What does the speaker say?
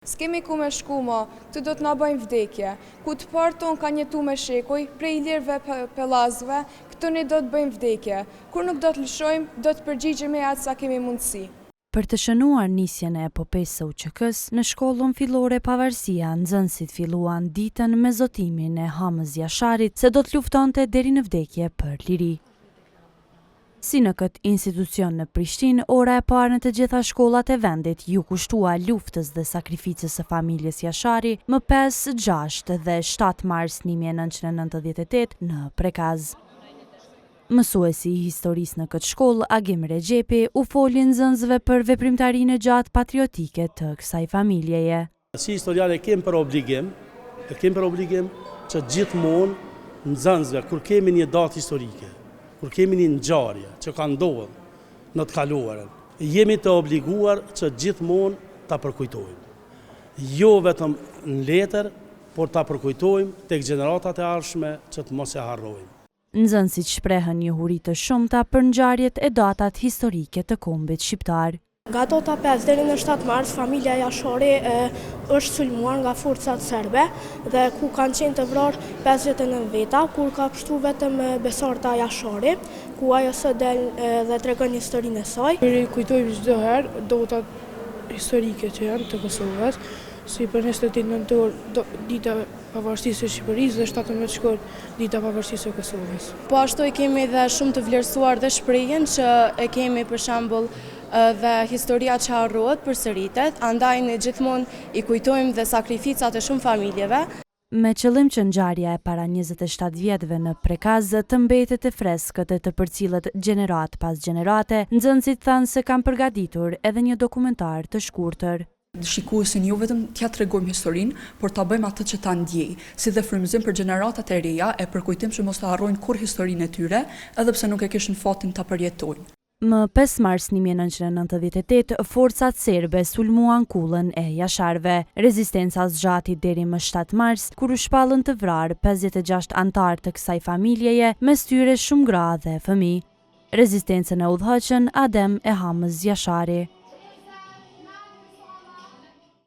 S'kemi ku me shku ma, këtu do të na bëjmë vdekje. Ku të parë tonë ka jetu me shekuj, prej lirëve pelazve, këtu ne do të bëjmë vdekje. Kur nuk do të lëshojmë, do të përgjigjemi atë sa kemi mundësi. Për të shënuar nisjen e epopesë së UÇK-s, në shkollën fillore Pavarësia, nxënësit filluan ditën me zotimin e Hamës Jasharit se do të luftonte deri në vdekje për liri. Si në këtë institucion në Prishtinë, ora e parë në të gjitha shkollat e vendit ju kushtua luftës dhe sakrificës së familjes Jashari më 5, 6 dhe 7 mars 1998 në Prekaz. Mësuesi i historisë në këtë shkollë, Agim Rexhepi, u foli nxënësve për veprimtarinë e gjatë patriotike të kësaj familjeje. Si historiane kem për obligim që gjithmonë nxënësve kur kemi një datë historike, kur kemi një ngjarje që ka ndodhur në të kaluarën, jemi të obliguar që gjithmonë ta përkujtojmë. Jo vetëm në letër, por ta përkujtojmë tek gjeneratat e ardhshme që të mos e harrojmë. Nxënësit shprehën njohuri të shumta për ngjarjet e datat historike të kombit shqiptar. Nga data 5 deri në 7 mars, familja Jashari është sulmuar nga forcat serbe dhe ku kanë qenë të vrarë 59 veta, kur ka pështu vetëm Besarta Jashari, ku ajo së del dhe tregon historinë e saj. Kujtojmë çdo herë datat historike që janë të Kosovës, si për 28 nëntor dita pavarësisë së Shqipërisë dhe 17 shkurt dita pavarësisë së Kosovës. Po ashtu e kemi dhe shumë të vlerësuar dhe shprehjen që e kemi për shembull dhe historia që harrohet përsëritet, andaj ne gjithmonë i kujtojmë dhe sakrificat e shumë familjeve. Me qëllim që ngjarja e para 27 vjetëve në Prekaz të mbetet e freskët e të përcillet gjenerat pas gjenerate, nxënësit thanë se kanë përgatitur edhe një dokumentar të shkurtër. Shikuesin jo vetëm t'ja tregojmë historinë, por ta bëjmë atë që ta ndjej, si dhe frymëzim për gjeneratat e reja e përkujtim që mos ta harrojnë kur historinë e tyre, edhe pse nuk e kishin fatin ta përjetojnë. Më 5 mars 1998, forcat serbe sulmuan kullën e Jasharëve. Rezistenca zgjati deri më 7 mars, kur u shpallën të vrarë 56 antar të kësaj familjeje, mes tyre shumë gra dhe fëmijë. Rezistencën e udhëheqën Adem e Hamës Jashari.